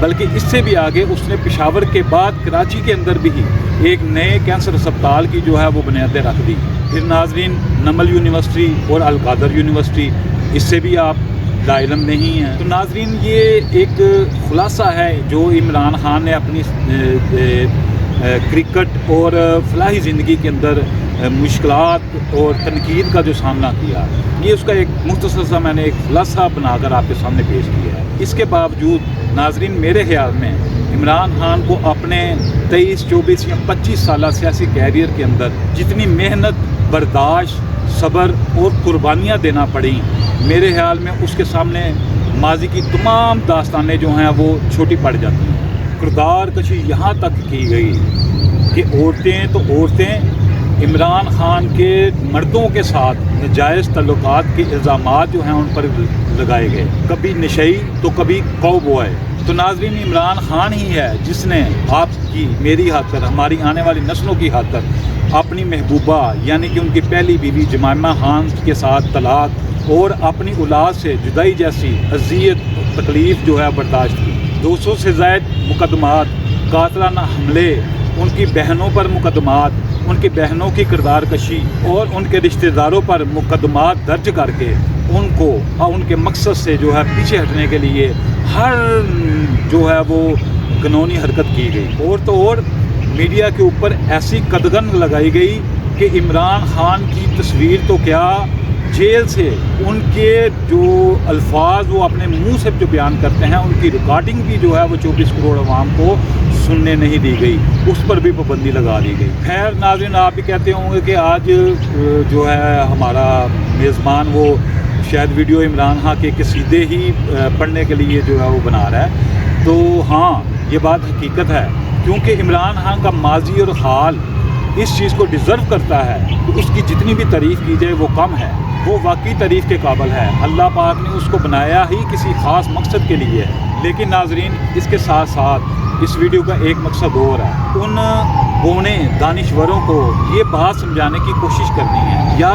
بلکہ اس سے بھی آگے اس نے پشاور کے بعد کراچی کے اندر بھی ایک نئے کینسر اسپتال کی جو ہے وہ بنیادیں رکھ دی۔ پھر ناظرین نمل یونیورسٹی اور القادر یونیورسٹی، اس سے بھی آپ لا علم نہیں ہیں۔ تو ناظرین یہ ایک خلاصہ ہے جو عمران خان نے اپنی کرکٹ اور فلاحی زندگی کے اندر مشکلات اور تنقید کا جو سامنا کیا، یہ اس کا ایک مختصر سا میں نے ایک خلاصہ بنا کر آپ کے سامنے پیش کیا ہے۔ اس کے باوجود ناظرین میرے خیال میں عمران خان کو اپنے 23، 24 یا 25 سالہ سیاسی کیریئر کے اندر جتنی محنت، برداشت، صبر اور قربانیاں دینا پڑیں، میرے خیال میں اس کے سامنے ماضی کی تمام داستانیں جو ہیں وہ چھوٹی پڑ جاتی ہیں۔ کردار کشی یہاں تک کی گئی کہ عورتیں عمران خان کے مردوں کے ساتھ ناجائز تعلقات کے الزامات جو ہیں ان پر لگائے گئے، کبھی نشئی تو کبھی کو بوائے۔ تو ناظرین عمران خان ہی ہے جس نے آپ کی، میری خاطر، ہماری آنے والی نسلوں کی خاطر اپنی محبوبہ یعنی کہ ان کی پہلی بیوی جمائمہ خان کے ساتھ طلاق اور اپنی اولاد سے جدائی جیسی اذیت تکلیف جو ہے برداشت کی۔ 200 سے زائد مقدمات، قاتلانہ حملے، ان کی بہنوں پر مقدمات، ان کی بہنوں کی کردار کشی اور ان کے رشتہ داروں پر مقدمات درج کر کے ان کو ان کے مقصد سے جو ہے پیچھے ہٹنے کے لیے ہر جو ہے وہ قانونی حرکت کی گئی۔ اور تو اور میڈیا کے اوپر ایسی قدغن لگائی گئی کہ عمران خان کی تصویر تو کیا، جیل سے ان کے جو الفاظ وہ اپنے منہ سے جو بیان کرتے ہیں ان کی ریکارڈنگ بھی جو ہے وہ 24 کروڑ عوام کو سننے نہیں دی گئی، اس پر بھی پابندی لگا دی گئی۔ خیر ناظرین آپ بھی کہتے ہوں گے کہ آج جو ہے ہمارا میزبان وہ شاید ویڈیو عمران خان کے قصیدے ہی پڑھنے کے لیے جو ہے وہ بنا رہا ہے، تو ہاں یہ بات حقیقت ہے، کیونکہ عمران خان کا ماضی اور حال اس چیز کو ڈیزرو کرتا ہے کہ اس کی جتنی بھی تعریف کی جائے وہ کم ہے، وہ واقعی تعریف کے قابل ہے۔ اللہ پاک نے اس کو بنایا ہی کسی خاص مقصد کے لیے ہے۔ لیکن ناظرین اس کے ساتھ ساتھ اس ویڈیو کا ایک مقصد اور ہے، ان بونے دانشوروں کو یہ بات سمجھانے کی کوشش کرنی ہے یا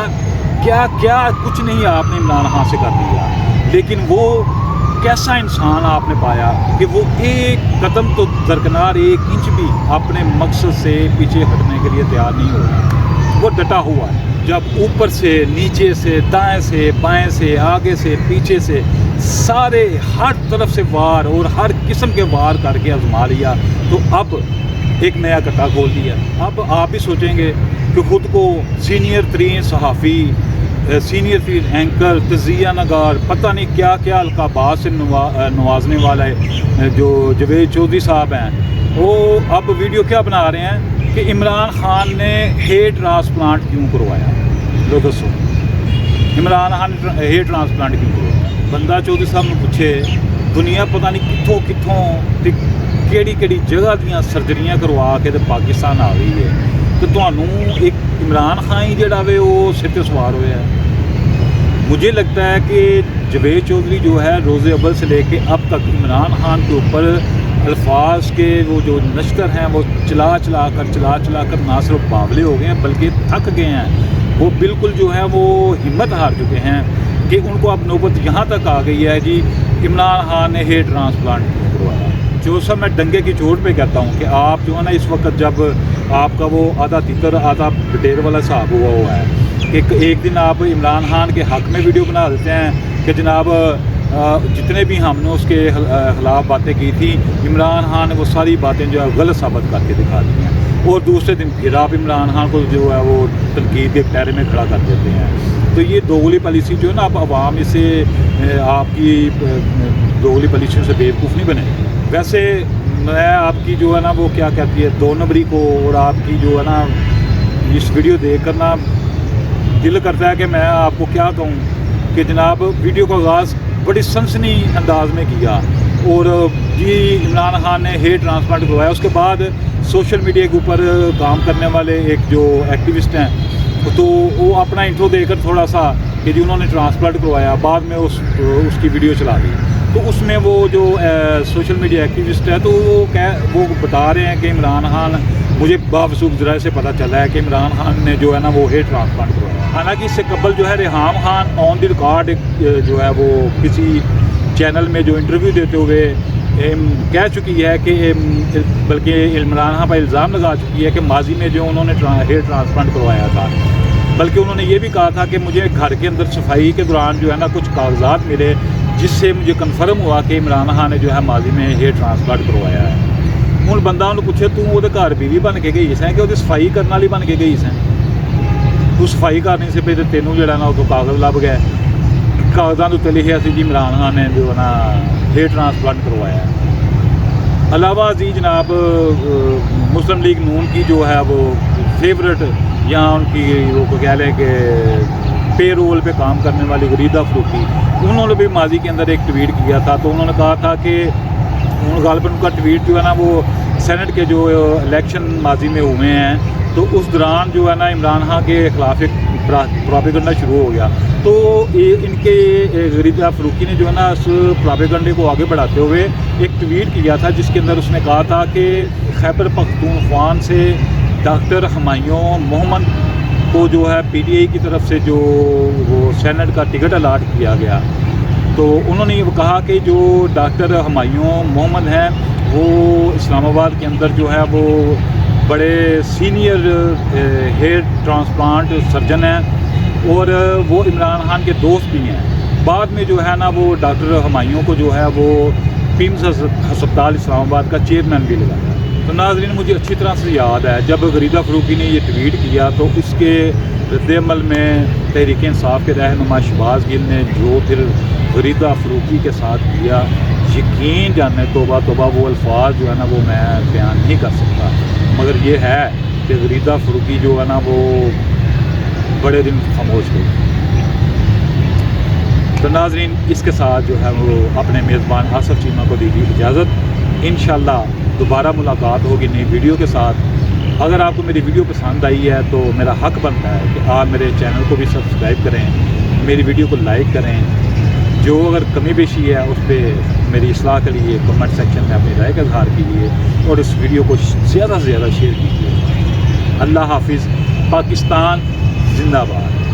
کیا کچھ نہیں آپ نے عمران خان سے کر دیا، لیکن وہ کیسا انسان آپ نے پایا کہ وہ ایک قدم تو درکنار 1 انچ بھی اپنے مقصد سے پیچھے ہٹنے کے لیے تیار نہیں ہو رہا، وہ ڈٹا ہوا ہے۔ جب اوپر سے، نیچے سے، دائیں سے، بائیں سے، آگے سے، پیچھے سے سارے ہر طرف سے وار اور ہر قسم کے وار کر کے آزما لیا، تو اب ایک نیا کٹا کھول دیا۔ اب آپ ہی سوچیں گے کہ خود کو سینئر ترین صحافی، سینئر ترین اینکر، تجزیہ نگار، پتہ نہیں کیا کیا القابات سے نوازنے والے جو جاوید چودھری صاحب ہیں، وہ اب ویڈیو کیا بنا رہے ہیں کہ عمران خان نے ہیئر ٹرانسپلانٹ کیوں کروایا؟ لو دسو، عمران خان نے ہیئر ٹرانسپلانٹ کیوں کروایا؟ بندہ چودھری صاحب نے پوچھے دنیا پتہ نہیں کتوں کیڑی جگہ دیاں سرجریاں کروا کے پاکستان آ گئی ہے، تو تمہوں ایک عمران خان ہی جڑا وے وہ سر تے سوار ہوا ہے۔ مجھے لگتا ہے کہ جاوید چودھری جو ہے روز اول سے لے کے اب تک عمران خان کے اوپر الفاظ کے وہ جو نشتر ہیں وہ چلا چلا کر نہ صرف باولے ہو گئے ہیں بلکہ تھک گئے ہیں، وہ بالکل جو ہے وہ ہمت ہار چکے ہیں کہ ان کو اب نوبت یہاں تک آ گئی ہے جی عمران خان نے ہیئر ٹرانسپلانٹ کیوں کروایا۔ جو سب میں ڈنگے کی چوٹ پہ کہتا ہوں کہ آپ جو ہے نا اس وقت جب آپ کا وہ آدھا تیتر آدھا بٹیر والا حساب ہوا ہے کہ ایک دن آپ عمران خان کے حق میں ویڈیو بنا دیتے ہیں کہ جناب جتنے بھی ہم نے اس کے خلاف باتیں کی تھیں عمران خان نے وہ ساری باتیں جو ہے غلط ثابت کر کے دکھا دی ہیں، اور دوسرے دن پھر آپ عمران خان کو جو ہے وہ تنقید کے پیرے میں کھڑا کر دیتے ہیں۔ تو یہ دوغلی پالیسی جو ہے نا اب عوام اسے آپ کی دوغلی پالیسیوں سے بیوقوف نہیں بنے۔ ویسے میں آپ کی جو ہے نا وہ کیا کہتی ہے 2 نمبری کو اور آپ کی جو ہے نا اس ویڈیو دیکھ کر نا دل کرتا ہے کہ میں آپ کو کیا کہوں کہ جناب ویڈیو کا آغاز بڑی سنسنی انداز میں کیا اور جی عمران خان نے ہیئر ٹرانسپلانٹ کروایا، اس کے بعد سوشل میڈیا کے اوپر کام کرنے والے ایک جو ایکٹیوسٹ ہیں تو وہ اپنا انٹرو دے کر تھوڑا سا کہ جی انہوں نے ٹرانسپلانٹ کروایا، بعد میں اس کی ویڈیو چلا دی، تو اس میں وہ جو سوشل میڈیا ایکٹیوسٹ ہے تو وہ بتا رہے ہیں کہ عمران خان، مجھے باوثوق ذرائع سے پتہ چلا ہے کہ عمران خان نے جو ہے نا وہ ہیئر ٹرانسپلانٹ کروایا۔ حالانکہ اس سے قبل جو ہے ریحام خان آن دی ریکارڈ جو ہے وہ کسی چینل میں جو انٹرویو دیتے ہوئے کہہ چکی ہے کہ بلکہ عمران خان پر الزام لگا چکی ہے کہ ماضی میں جو انہوں نے ہیئر ٹرانسپلانٹ کروایا تھا، بلکہ انہوں نے یہ بھی کہا تھا کہ مجھے گھر کے اندر صفائی کے دوران جو ہے نا کچھ کاغذات ملے جس سے مجھے کنفرم ہوا کہ عمران خان نے جو ہے ماضی میں ہیئر ٹرانسپلانٹ کروایا ہے۔ ہوں بندہ انہوں پوچھے تو وہ گھر بیوی بن کے گئی سیں کہ وہ صفائی کرنے والی بن کے گئی سیں، تو صفائی کرنے سے پہلے تینوں جڑا نا وہ کاغذ لب گئے، کاغذات تو لکھا سی جی عمران خان نے جو ہے نا ہیئر ٹرانسپلانٹ کروایا ہے۔ علاوہ ازیں جناب مسلم لیگ نون کی جو ہے وہ فیورٹ یا ان کی وہ کہہ لیں کہ پے رول پہ کام کرنے والی غریدہ فروقی، انہوں نے بھی ماضی کے اندر ایک ٹویٹ کیا تھا، تو انہوں نے کہا تھا کہ غالباً ان کا ٹویٹ جو ہے نا وہ سینٹ کے جو الیکشن ماضی میں ہوئے ہیں تو اس دوران جو ہے نا عمران خان کے خلاف ایک پراپیگنڈا شروع ہو گیا، تو ان کے غریدہ فروقی نے جو ہے نا اس پراپیگنڈے کو آگے بڑھاتے ہوئے ایک ٹویٹ کیا تھا جس کے اندر اس نے کہا تھا کہ خیبر پختونخوا سے ڈاکٹر ہمایوں محمد کو جو ہے پی ٹی آئی کی طرف سے جو وہ سینٹ کا ٹکٹ الاٹ کیا گیا، تو انہوں نے یہ کہا کہ جو ڈاکٹر ہمایوں محمد ہیں وہ اسلام آباد کے اندر جو ہے وہ بڑے سینئر ہیئر ٹرانسپلانٹ سرجن ہیں اور وہ عمران خان کے دوست بھی ہیں۔ بعد میں جو ہے نا وہ ڈاکٹر ہمایوں کو جو ہے وہ پیمز ہسپتال اسلام آباد کا چیئرمین بھی لگایا۔ تو ناظرین مجھے اچھی طرح سے یاد ہے جب غریدہ فروقی نے یہ ٹویٹ کیا تو اس کے رد عمل میں تحریک انصاف کے رہنما شہباز گل نے جو پھر غریدہ فروقی کے ساتھ کیا، یقین جانے توبہ توبہ وہ الفاظ جو ہے نا وہ میں بیان نہیں کر سکتا، مگر یہ ہے کہ غریدہ فروقی جو ہے نا وہ بڑے دن خاموش ہوئی۔ تو ناظرین اس کے ساتھ جو ہے وہ اپنے میزبان آصف چیمہ کو دیجیے اجازت، انشاءاللہ دوبارہ ملاقات ہوگی نئی ویڈیو کے ساتھ۔ اگر آپ کو میری ویڈیو پسند آئی ہے تو میرا حق بنتا ہے کہ آپ میرے چینل کو بھی سبسکرائب کریں، میری ویڈیو کو لائک کریں، جو اگر کمی بیشی ہے اس پہ میری اصلاح کے لیے کمنٹ سیکشن میں اپنی رائے کا اظہار کیجیے اور اس ویڈیو کو زیادہ سے زیادہ شیئر کیجیے۔ اللہ حافظ، پاکستان زندہ باد۔